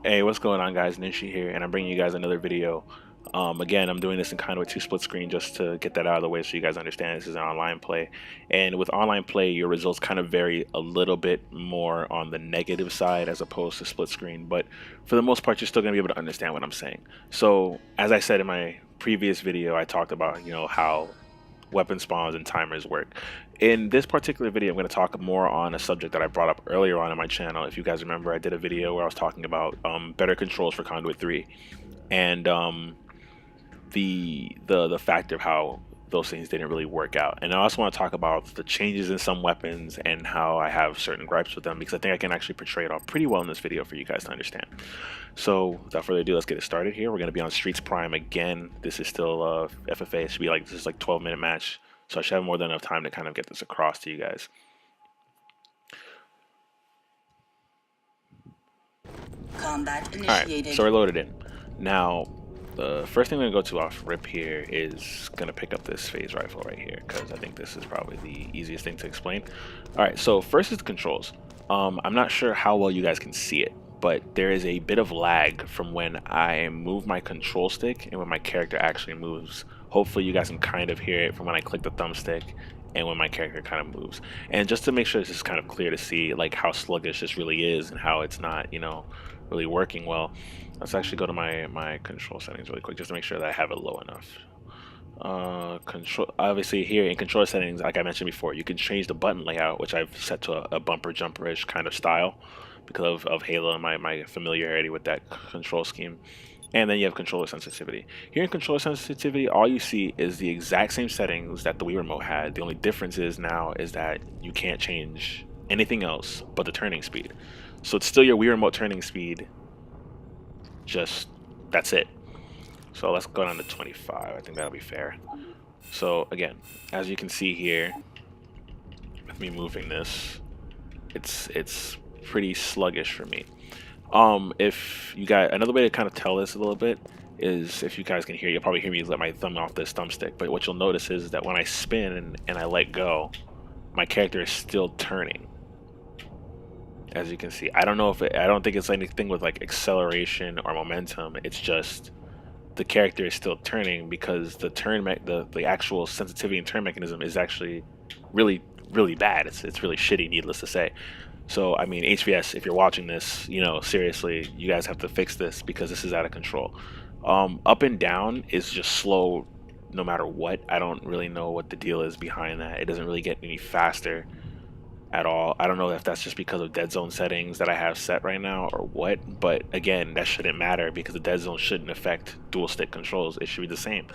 Hey, what's going on, guys? Ninshy here, and I'm bringing you guys another video. Again, I'm doing this in kind of a two split screen just to get that out of the way so you guys understand this is an online play. And with online play, your results kind of vary a little bit more on the negative side as opposed to split screen. But for the most part, you're still going to be able to understand what I'm saying. So, as I said in my previous video, I talked about, how weapon spawns and timers work. In this particular video, I'm going to talk more on a subject that I brought up earlier on in my channel. If you guys remember, I did a video where I was talking about better controls for Conduit 3 and the fact of how those things didn't really work out. And I also want to talk about the changes in some weapons and how I have certain gripes with them, because I think I can actually portray it all pretty well in this video for you guys to understand. So without further ado, let's get it started here. We're going to be on Streets Prime again. This is still FFA. It should be like, this is like 12-minute match. So I should have more than enough time to kind of get this across to you guys. Combat Alright, initiated. so we're loaded in. Now, the first thing I'm going to go to off rip here is going to pick up this phase rifle right here, because I think this is probably the easiest thing to explain. Alright, so first is the controls. I'm not sure how well you guys can see it, but there is a bit of lag from when I move my control stick and when my character actually moves. Hopefully you guys can kind of hear it from when I click the thumbstick and when my character kind of moves. And just to make sure this is kind of clear to see like how sluggish this really is and how it's not, really working well, let's actually go to my control settings really quick just to make sure that I have it low enough. Control, obviously here in control settings, like I mentioned before, you can change the button layout, which I've set to a bumper jumperish kind of style because of Halo and my familiarity with that control scheme. And then you have controller sensitivity. Here in controller sensitivity, all you see is the exact same settings that the Wii Remote had. The only difference is now is that you can't change anything else but the turning speed. So it's still your Wii Remote turning speed, just that's it. So let's go down to 25. I think that'll be fair. So again, as you can see here, with me moving this, it's pretty sluggish for me. If you guys, another way to kind of tell this a little bit is if you guys can hear, you'll probably hear me let my thumb off this thumbstick, but what you'll notice is that when I spin and I let go, my character is still turning. As you can see, I don't know if I don't think it's anything with like acceleration or momentum. It's just the character is still turning because the the actual sensitivity and turn mechanism is actually really bad. It's really shitty, needless to say. So, I mean, HVS, if you're watching this, seriously, you guys have to fix this because this is out of control. Up and down is just slow no matter what. I don't really know what the deal is behind that. It doesn't really get any faster at all. I don't know if that's just because of dead zone settings that I have set right now or what, but again, that shouldn't matter because the dead zone shouldn't affect dual stick controls. It should be the same.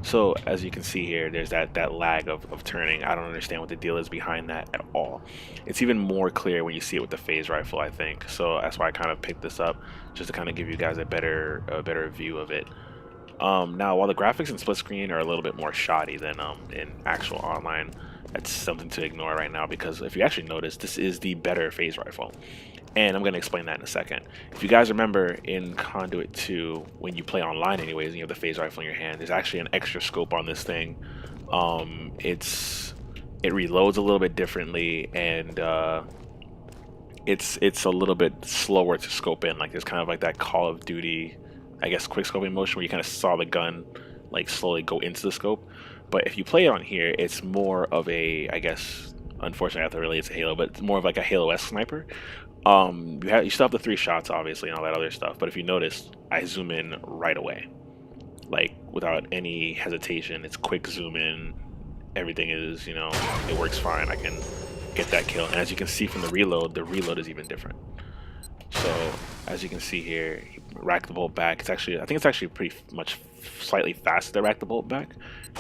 So as you can see here, there's that lag of turning. I don't understand what the deal is behind that at all. It's even more clear when you see it with the phase rifle, I think. So that's why I kind of picked this up, just to kind of give you guys a better view of it. Now, while the graphics in split screen are a little bit more shoddy than in actual online, that's something to ignore right now because if you actually notice, this is the better phase rifle. And I'm going to explain that in a second. If you guys remember in Conduit 2, when you play online anyways, and you have the phase rifle in your hand, there's actually an extra scope on this thing. It reloads a little bit differently, and it's a little bit slower to scope in. Like there's kind of like that Call of Duty, I guess, quick scoping motion where you kind of saw the gun like slowly go into the scope. But if you play it on here, it's more of a, I guess, unfortunately I have to relate it to Halo, but it's more of like a Halo-esque sniper. You still have the 3 shots obviously and all that other stuff, but if you notice, I zoom in right away, like without any hesitation. It's quick zoom in, everything is, it works fine. I can get that kill, and as you can see from the reload is even different. So as you can see here, rack the bolt back. I think it's actually pretty much slightly faster to rack the bolt back,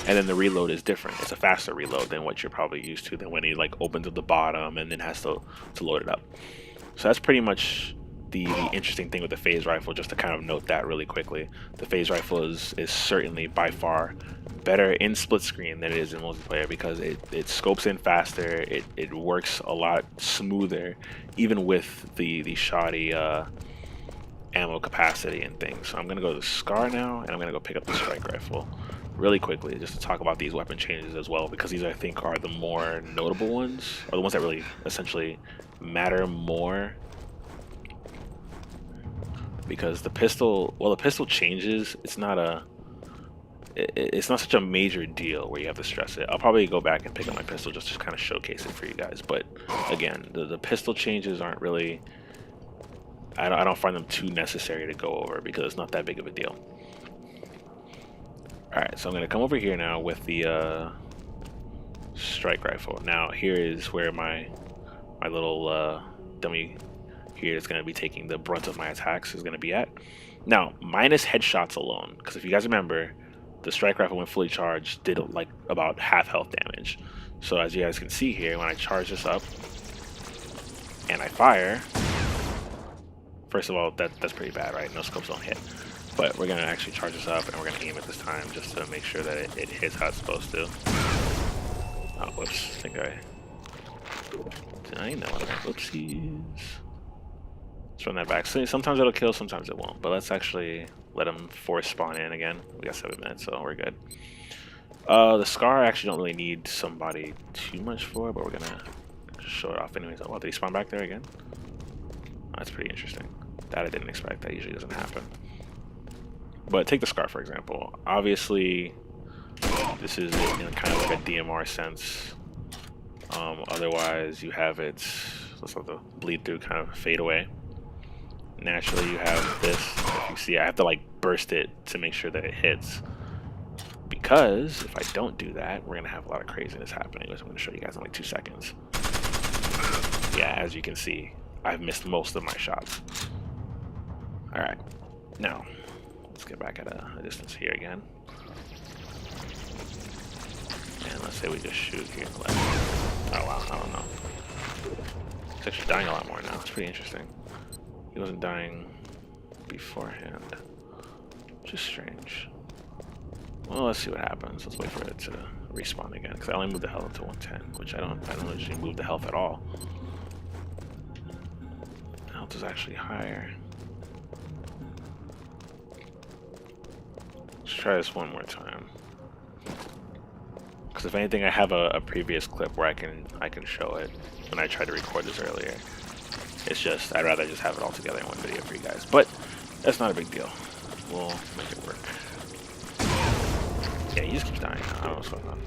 and then the reload is different. It's a faster reload than what you're probably used to, than when he like opens at the bottom and then has to load it up. So that's pretty much the interesting thing with the phase rifle, just to kind of note that really quickly. The phase rifle is certainly by far better in split screen than it is in multiplayer because it scopes in faster, it works a lot smoother, even with the shoddy ammo capacity and things. So I'm gonna go to the Scar now, and I'm gonna go pick up the strike rifle really quickly just to talk about these weapon changes as well, because these I think are the more notable ones, or the ones that really essentially matter more because the pistol, well, the pistol changes. It's not such a major deal where you have to stress it. I'll probably go back and pick up my pistol just to kind of showcase it for you guys. But again, the pistol changes aren't really, I don't find them too necessary to go over because it's not that big of a deal. Alright, so I'm going to come over here now with the strike rifle. Now here is where my little dummy here is going to be taking the brunt of my attacks is going to be at. Now, minus headshots alone, because if you guys remember, the strike rifle when fully charged did like about half health damage. So as you guys can see here, when I charge this up and I fire, first of all, that's pretty bad, right? No scopes don't hit. But we're gonna actually charge this up and we're gonna aim it this time just to make sure that it hits how it's supposed to. Oh, whoops! I think I know what I whoopsies. Let's run that back. So sometimes it'll kill, sometimes it won't. But let's actually let him force spawn in again. We got 7 minutes, so we're good. The scar I actually don't really need somebody too much for, but we're gonna show it off anyways. Oh, did he spawn back there again? Oh, that's pretty interesting. That I didn't expect. That usually doesn't happen. But take the scar for example. Obviously, this is in kind of like a DMR sense. Otherwise, you have it. Let's let the bleed through kind of fade away. Naturally, you have this. If you see, I have to like burst it to make sure that it hits. Because if I don't do that, we're gonna have a lot of craziness happening, which I'm gonna show you guys in like 2 seconds. Yeah, as you can see, I've missed most of my shots. All right, now let's get back at a distance here again. And let's say we just shoot here. Oh wow, I don't know. It's actually dying a lot more now. It's pretty interesting. He wasn't dying beforehand, which is strange. Well, let's see what happens. Let's wait for it to respawn again, because I only moved the health to 110, which I don't usually move the health at all. The health is actually higher. Let's try this one more time. Because if anything, I have a previous clip where I can show it when I tried to record this earlier. It's just I'd rather just have it all together in one video for you guys, but that's not a big deal. We'll make it work. Yeah, he just keeps dying. I don't know what's going on.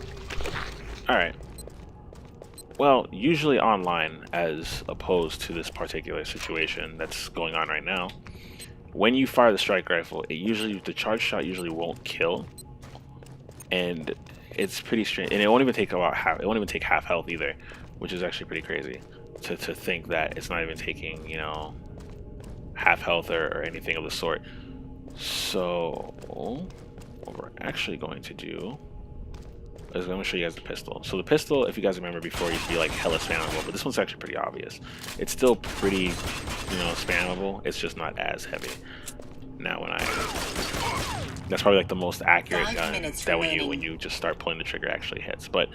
All right. Well, usually online, as opposed to this particular situation that's going on right now, when you fire the strike rifle, the charge shot usually won't kill, and it's pretty strange. And it won't even take about half. It won't even take half health either, which is actually pretty crazy to think that it's not even taking, you know, half health or anything of the sort. So what we're actually going to do is I'm going to show you guys the pistol. So the pistol, if you guys remember before, used to be like hella spammable, but this one's actually pretty obvious. It's still pretty, you know, spammable. It's just not as heavy. Now that's probably like the most accurate gun that when you just start pulling the trigger actually hits. But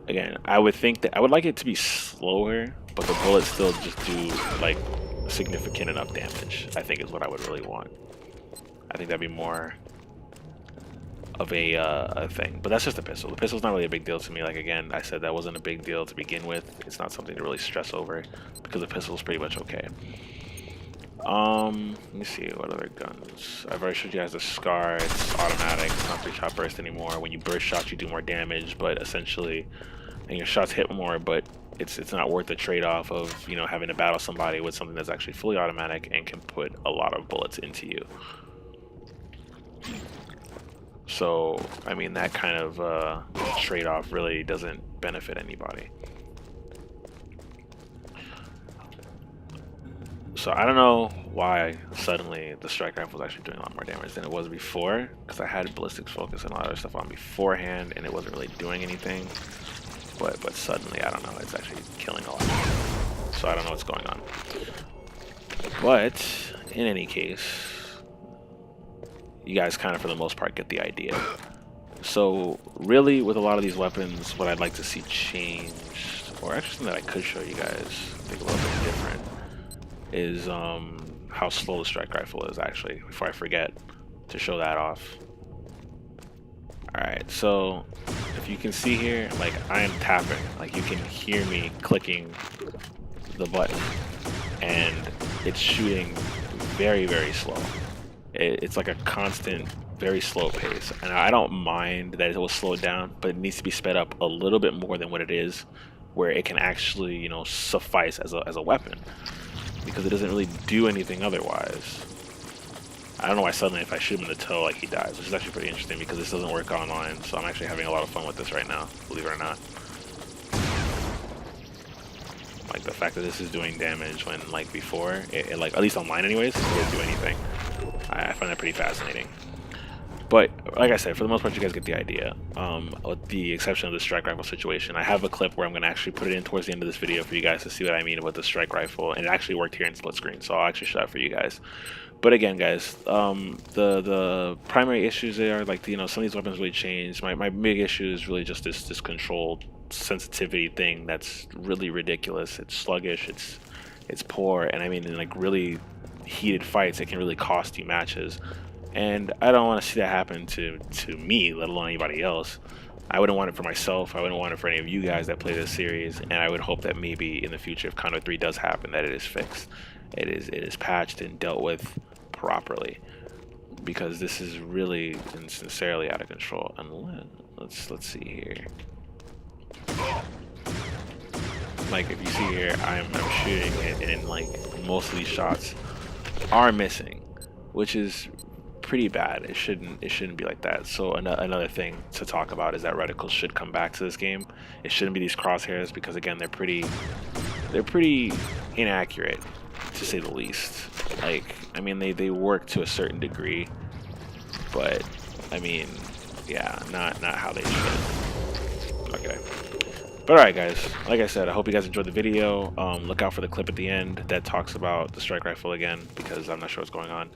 again, I would think that I would like it to be slower, but the bullets still just do like significant enough damage, I think is what I would really want. I think that'd be more of a thing, but that's just a pistol. The pistol's not really a big deal to me. Like again, I said that wasn't a big deal to begin with. It's not something to really stress over because the pistol's pretty much okay. Let me see what other guns. I've already showed you guys the scar. It's automatic. It's not 3-shot burst anymore. When you burst shots, you do more damage, but essentially, and your shots hit more. But it's not worth the trade-off of, you know, having to battle somebody with something that's actually fully automatic and can put a lot of bullets into you. So, I mean, that kind of trade-off really doesn't benefit anybody. So I don't know why suddenly the strike rifle was actually doing a lot more damage than it was before, because I had ballistics focus and a lot of other stuff on beforehand and it wasn't really doing anything. But suddenly, I don't know, it's actually killing a lot. So I don't know what's going on. But in any case, you guys kind of for the most part get the idea. So really with a lot of these weapons, what I'd like to see changed, or actually something that I could show you guys, I think a little bit different, is how slow the strike rifle is actually, before I forget to show that off. Alright, so if you can see here, like I am tapping, like you can hear me clicking the button and it's shooting very slow. It's like a constant, very slow pace, and I don't mind that it will slow down, but it needs to be sped up a little bit more than what it is, where it can actually, you know, suffice as a weapon, because it doesn't really do anything otherwise. I don't know why suddenly if I shoot him in the toe, like, he dies, which is actually pretty interesting because this doesn't work online, so I'm actually having a lot of fun with this right now, believe it or not. Like, the fact that this is doing damage when, like, before, it like, at least online anyways, it didn't do anything. I find that pretty fascinating. But, like I said, for the most part, you guys get the idea. With the exception of the strike rifle situation, I have a clip where I'm going to actually put it in towards the end of this video for you guys to see what I mean about the strike rifle, and it actually worked here in split screen, so I'll actually show that for you guys. But again, guys, the primary issues there, like, you know, some of these weapons really changed. My big issue is really just this controlled sensitivity thing that's really ridiculous. It's sluggish, it's poor, and I mean, in like really heated fights, it can really cost you matches. And I don't want to see that happen to me, let alone anybody else. I wouldn't want it for myself. I wouldn't want it for any of you guys that play this series. And I would hope that maybe in the future, if Conduct 3 does happen, that it is fixed. It is patched and dealt with properly, because this is really and sincerely out of control. And let's see here. Like, if you see here, I'm shooting, and like most of these shots are missing, which is pretty bad. It shouldn't be like that. So another thing to talk about is that reticles should come back to this game. It shouldn't be these crosshairs, because again, they're pretty inaccurate, to say the least. Like, I mean, they work to a certain degree, but I mean, yeah, not how they should. Okay. But alright, guys, like I said, I hope you guys enjoyed the video. Look out for the clip at the end that talks about the strike rifle again, because I'm not sure what's going on.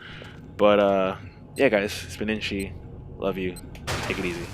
But yeah, guys, it's been Ninshy. Love you. Take it easy.